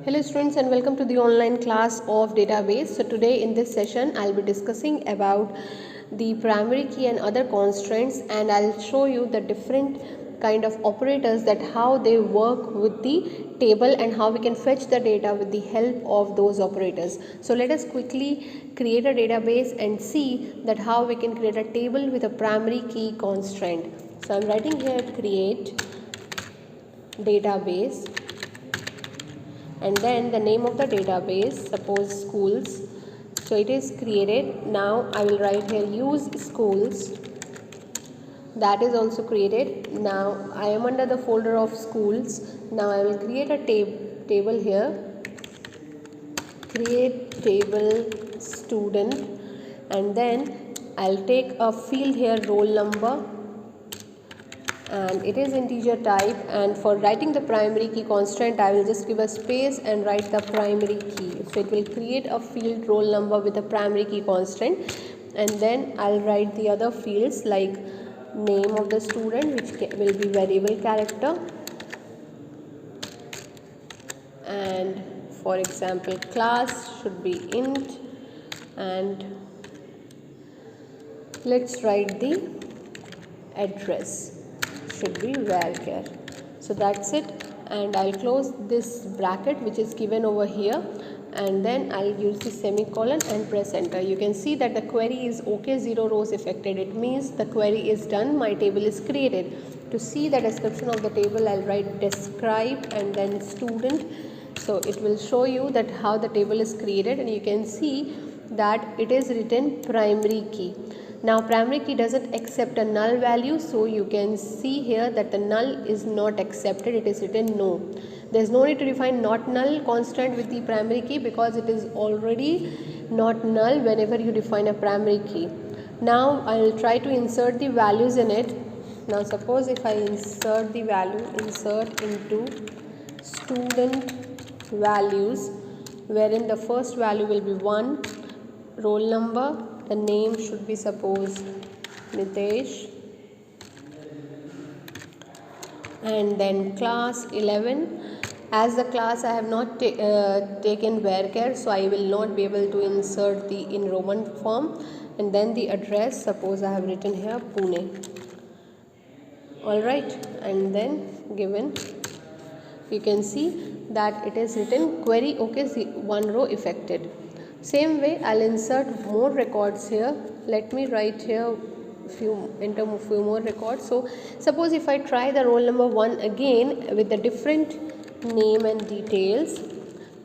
Hello students and welcome to the online class of database. So today in this session I'll be discussing about the primary key and other constraints, and I'll show you the different kind of operators, that how they work with the table and how we can fetch the data with the help of those operators. So let us quickly create a database and see that how we can create a table with a primary key constraint. So I'm writing here create database, and then the name of the database, suppose schools. So it is created. Now I will write here use schools. That is also created. Now I am under the folder of schools. Now I will create a table here, create table student, and then I'll take a field here roll number, and it is integer type, and for writing the primary key constraint I will just give a space and write the primary key. So it will create a field roll number with a primary key constraint, and then I'll write the other fields like name of the student, which will be variable character, and for example class should be int, and let's write the address should be varchar. So that's it, and I'll close this bracket which is given over here, and then I'll use the semicolon and press enter. You can see that the query is okay, 0 rows affected. It means the query is done, my table is created. To see the description of the table I'll write describe and then student. So it will show you that how the table is created, and you can see that it is written primary key. Now primary key doesn't accept a null value, so you can see here that the null is not accepted, it is written no. There is no need to define not null constraint with the primary key because it is already not null whenever you define a primary key. Now I will try to insert the values in it. Now suppose if I insert the value, insert into student values, wherein the first value will be 1, roll number, the name should be suppose Nitesh, and then class 11. As the class I have not taken varchar, so I will not be able to insert the in Roman form, and then the address, suppose I have written here Pune. Alright, and then given, you can see that it is written query okay, 1 row affected. Same way I'll insert more records here. Let me write here enter a few more records. So suppose if I try the roll number 1 again with the different name and details,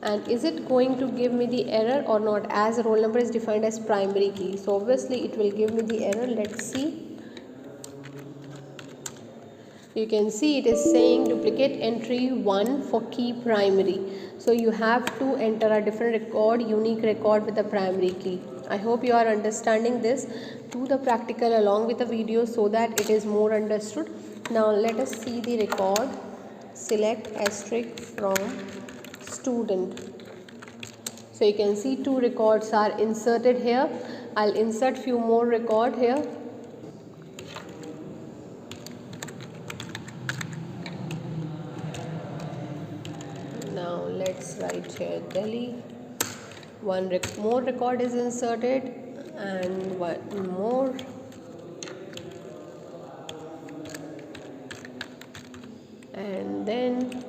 and is it going to give me the error or not, as roll number is defined as primary key? So obviously it will give me the error. Let's see. You can see it is saying duplicate entry 1 for key primary. So you have to enter a different record, unique record with the primary key. I hope you are understanding this. Do the practical along with the video so that it is more understood. Now let us see the record. Select asterisk from student. So you can see 2 records are inserted here. I'll insert few more record here. Now let's write here Delhi. One more record is inserted, and one more, and then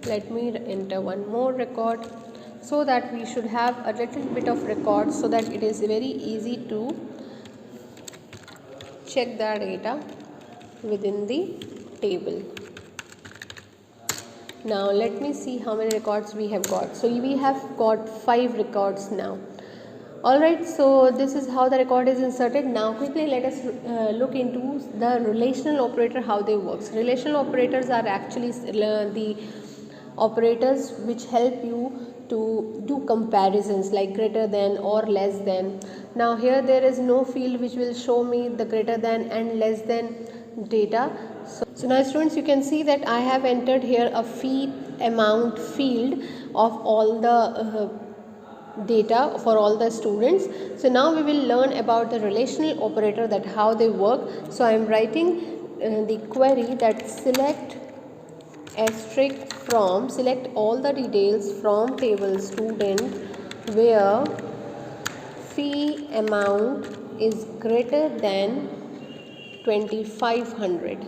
let me enter one more record, so that we should have a little bit of records, so that it is very easy to check the data within the table. Now let me see how many records we have got. So we have got 5 records now. Alright, so this is how the record is inserted. Now quickly let us look into the relational operator, how they work. Relational operators are actually the operators which help you to do comparisons like greater than or less than. Now here there is no field which will show me the greater than and less than data. So now students, you can see that I have entered here a fee amount field of all the data for all the students. So now we will learn about the relational operator, that how they work. So I am writing the query that select asterisk from, select all the details from table student where fee amount is greater than 2500.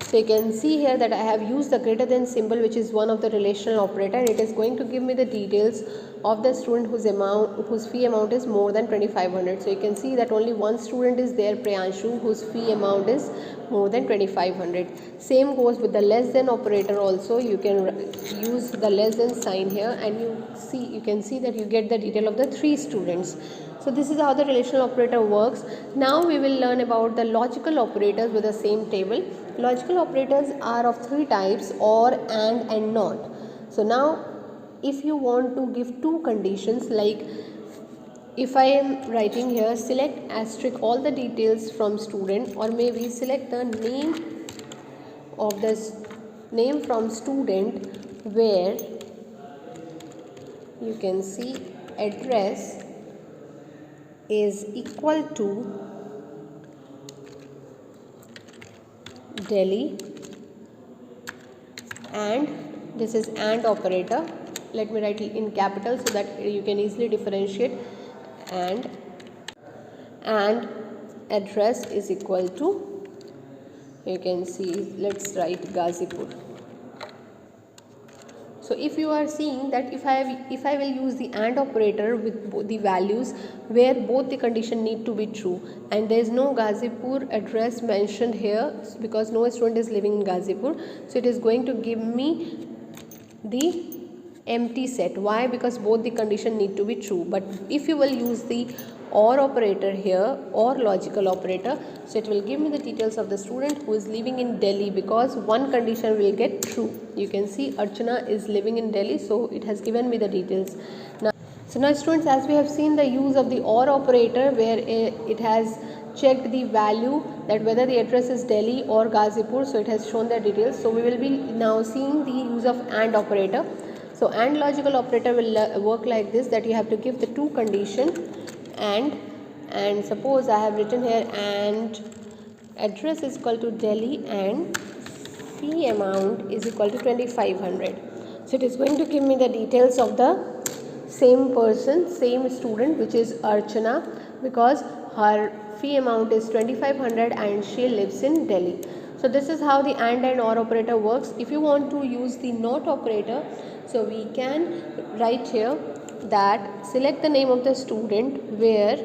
So you can see here that I have used the greater than symbol, which is one of the relational operator, and it is going to give me the details of the student whose fee amount is more than 2500. So you can see that only one student is there, Priyanshu, whose fee amount is more than 2500. Same goes with the less than operator also. You can use the less than sign here, and you can see that you get the detail of the 3 students. So this is how the relational operator works. Now we will learn about the logical operators with the same table. Logical operators are of 3 types: or, and not. So now if you want to give 2 conditions, like if I am writing here select asterisk all the details from student, or maybe select the name of this name from student where you can see address is equal to Delhi, and this is AND operator. Let me write it in capital so that you can easily differentiate. And address is equal to, you can see, let's write Ghazipur. So if you are seeing that if I will use the AND operator with the values where both the condition need to be true, and there is no Ghazipur address mentioned here because no student is living in Ghazipur, so it is going to give me the empty set. Why? Because both the condition need to be true. But if you will use the OR operator here, or logical operator, so it will give me the details of the student who is living in Delhi, because one condition will get true. You can see Archana is living in Delhi, so it has given me the details. Now students, as we have seen the use of the OR operator, where it has checked the value that whether the address is Delhi or Ghazipur, so it has shown the details. So we will be now seeing the use of AND operator. So AND logical operator will work like this, that you have to give the 2 condition, and suppose I have written here and address is equal to Delhi and fee amount is equal to 2500. So it is going to give me the details of the same person, same student, which is Archana, because her fee amount is 2500 and she lives in Delhi. So this is how the AND OR operator works. If you want to use the NOT operator, so we can write here that select the name of the student where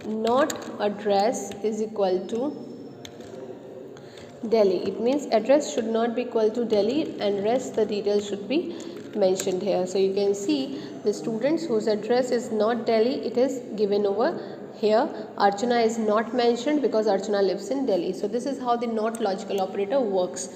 not address is equal to Delhi. It means address should not be equal to Delhi and rest the details should be mentioned here. So you can see the students whose address is not Delhi, it is given over here. Archana is not mentioned because Archana lives in Delhi. So this is how the NOT logical operator works.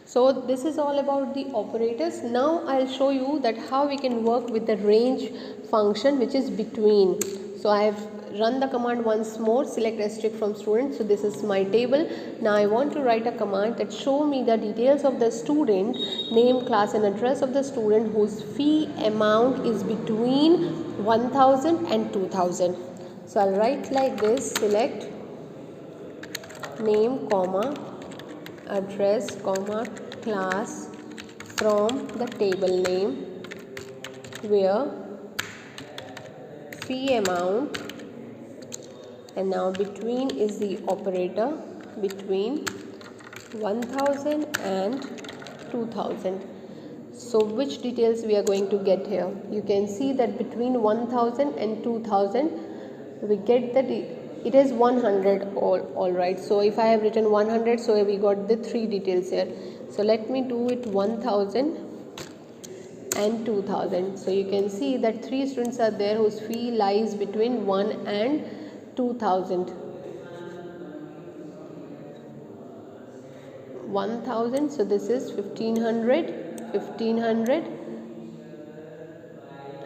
So this is all about the operators. Now I'll show you that how we can work with the range function, which is between. So I have run the command once more, select asterisk from student. So this is my table. Now I want to write a command that show me the details of the student, name, class and address of the student whose fee amount is between 1000 and 2000. So I'll write like this, select name, comma, address, comma, class from the table name where fee amount, and now between is the operator, between 1000 and 2000. So which details we are going to get here? You can see that between 1000 and 2000 we get it is 100 all right. So if I have written 100, so we got the 3 details here. So let me do it 1000 and 2000. So you can see that 3 students are there whose fee lies between 1 and 2000. 1000, so this is 1500,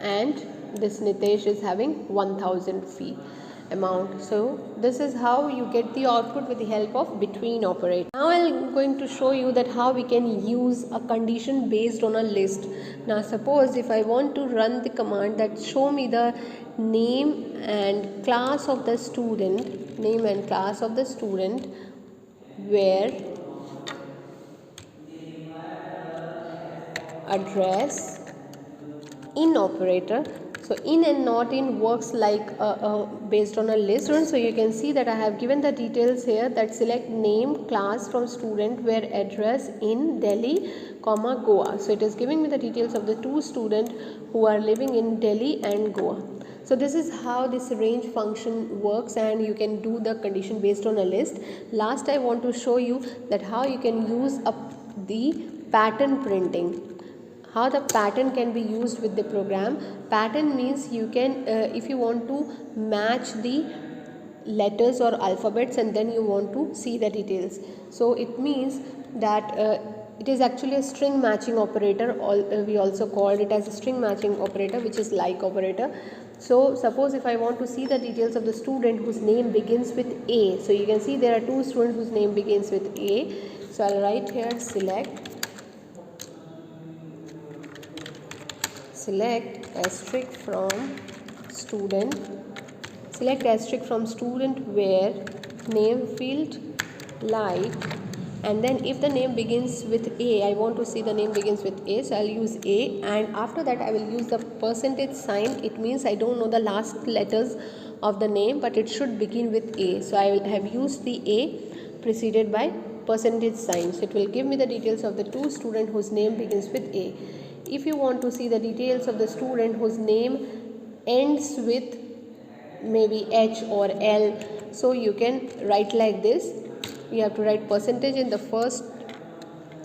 and this Nitesh is having 1000 fee amount. So this is how you get the output with the help of between operator. Now I'm going to show you that how we can use a condition based on a list. Now suppose if I want to run the command that show me the name and class of the student, where address in operator. So in and not in works like based on a list. So you can see that I have given the details here, that select name class from student where address in Delhi, comma Goa. So it is giving me the details of the two students who are living in Delhi and Goa. So this is how this range function works, and you can do the condition based on a list. Last, I want to show you that how you can use up the pattern printing, how the pattern can be used with the program. Pattern means you can if you want to match the letters or alphabets and then you want to see the details. So it means that it is actually a string matching operator, we also called it as a string matching operator, which is like operator. So suppose if I want to see the details of the student whose name begins with A, so you can see there are two students whose name begins with A. So I'll write here select asterisk from student, where name field like, and then if the name begins with A, I want to see the name begins with A, so I'll use A, and after that I will use the percentage sign. It means I don't know the last letters of the name, but it should begin with A, so I will have used the A preceded by percentage sign. So it will give me the details of the two students whose name begins with A. If you want to see the details of the student whose name ends with maybe H or L, so you can write like this. You have to write percentage in the first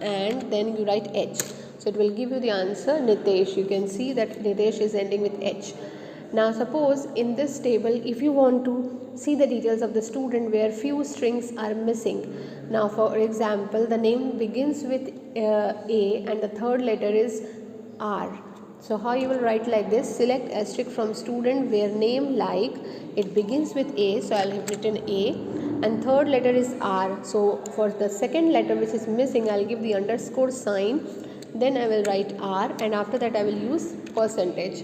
and then you write H. So it will give you the answer Nitesh. You can see that Nitesh is ending with H. Now suppose in this table, if you want to see the details of the student where few strings are missing. Now for example, the name begins with A and the third letter is R. So how you will write like this, select asterisk from student where name like, it begins with A, so I'll have written A, and third letter is R. So for the second letter which is missing, I'll give the underscore sign, then I will write R, and after that I will use percentage,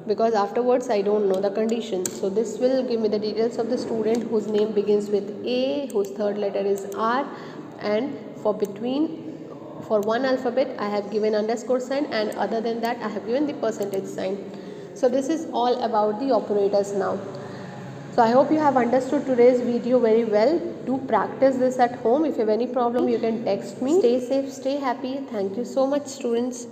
because afterwards I don't know the condition. So this will give me the details of the student whose name begins with A, whose third letter is R, and for one alphabet I have given underscore sign, and other than that I have given the percentage sign. So this is all about the operators now. So I hope you have understood today's video very well. Do practice this at home. If you have any problem, you can text me. Stay safe, stay happy. Thank you so much, students.